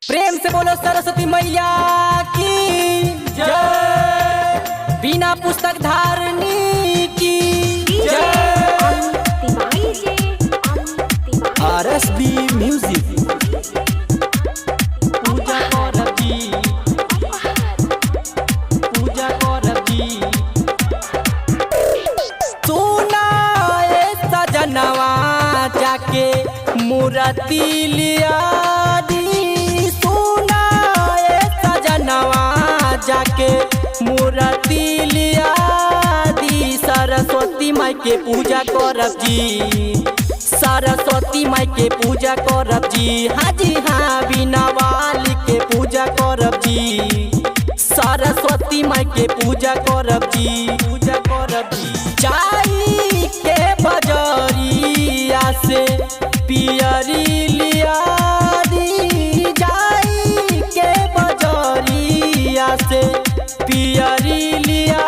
प्रेम से बोलो सरस्वती मैया की जय। बिना पुस्तक धारनी की जय। RSB म्यूजिक पूजा करब जी, पूजा करब जी। सुना ए सजनवा जाके मूर्ति लिया दी, सुना ए सजनवा जाके मूर्ति लिया दी। सरस्वती माई के पूजा करब जी, सरस्वती माई के पूजा करब जी। हाँ जी हाँ, बिना वाली के पूजा करब जी, सरस्वती माई के पूजा करब जी, पूजा करब जी। जाई के बजरिया से पियरी लिया दी, जाई के बजरिया से पियरी लिया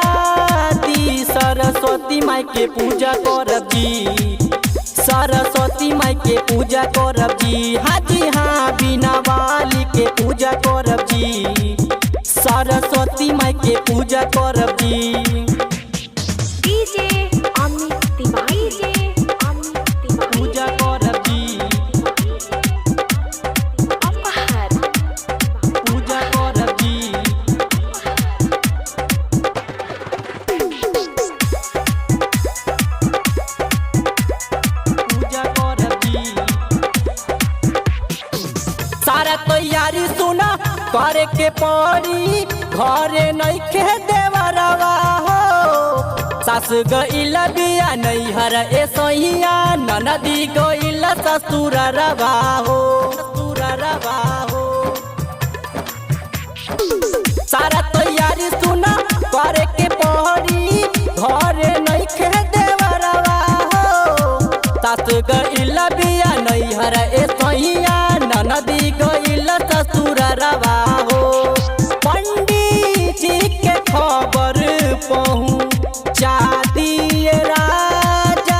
दी। सरस्वती माई के पूजा करब जी, सरस्वती माई के पूजा करब जी। हाँ जी हाँ, बिना वाली के पूजा करब जी, सरस्वती माई के पूजा करब जी। डीजे अमित तिवारी पूजा करब जी, अपहर पूजा करब जी। पूजा करब जी। सारा तैयारी सुना करे के पड़ी, घरे नइखे देवरवा हो। सास गइल बिया नैहर ए सहिया, ननदी गइल ससुररवा हो, ससुररवा हो। सारा तैयारी सुना करे के पड़ी, घरे नइखे देवरवा हो। सास गइल बिया नैहर ए सहिया, ननदी गइल ससुररवा हो। पंडित जी के खबर पहुँचा दिए राजा,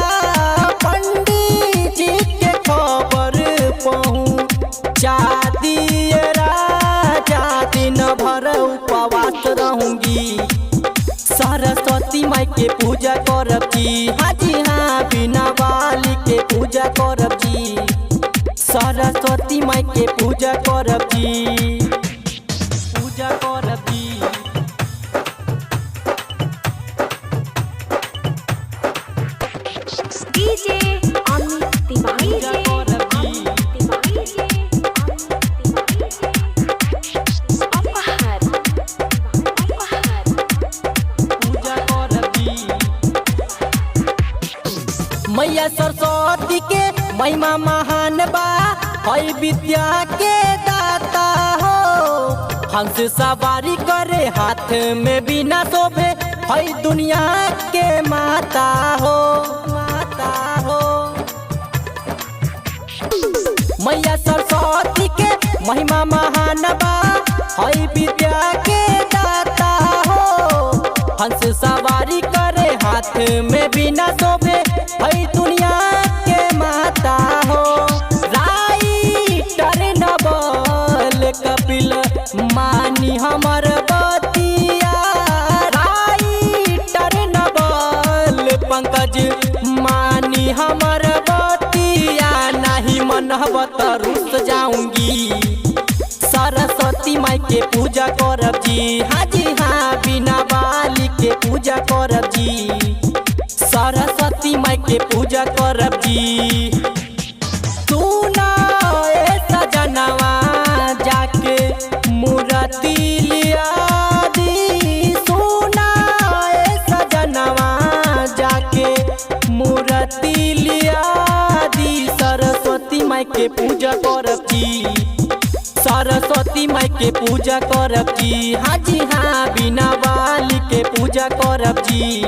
पंडित जी के खबर पहुँचा दिए राजा। दिन भर उपवास रहूंगी, सरस्वती माई के पूजा करब जी। हाँ जी हाँ, बिना वाली के पूजा करब जी, सरस्वती माई के पूजा करब जी, पूजा करब जी। डीजे अमित तिवारी पूजा करब जी, अपहर पूजा करब जी। मैया सरस्वती के महिमा महान बा, हई विद्या के दाता हो। हंस सवारी करे हाथ में बिना शोभे, हई दुनिया के माता हो, माता हो। मैया सरस्वती के महिमा महान बा, हई विद्या के दाता हो। हंस सवारी करे हाथ में बिना शोभे, हई दुनिया के माता हो। राइटर नवल कपिल मानी हमर बतिया, राइटर नवल पंकज मानी हमर बतिया। नहीं मनहबत रुस जाऊंगी, सरस्वती माई के पूजा करब जी। हाँ जी हाँ, बिना वाली के पूजा करब जी, सरस्वती माई के पूजा करब जी। सुना ए सजनवा जाके मूर्ति लिया दी, सुना ए सजनवा जाके मूर्ति लिया दी। सरस्वती माई के पूजा करब जी, सरस्वती माई के पूजा करब जी। हाँ जी हाँ, बिना वाली के पूजा करब जी,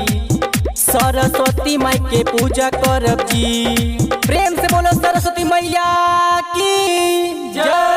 सरस्वती माई के पूजा करब जी। प्रेम से बोलो सरस्वती मैया की जय।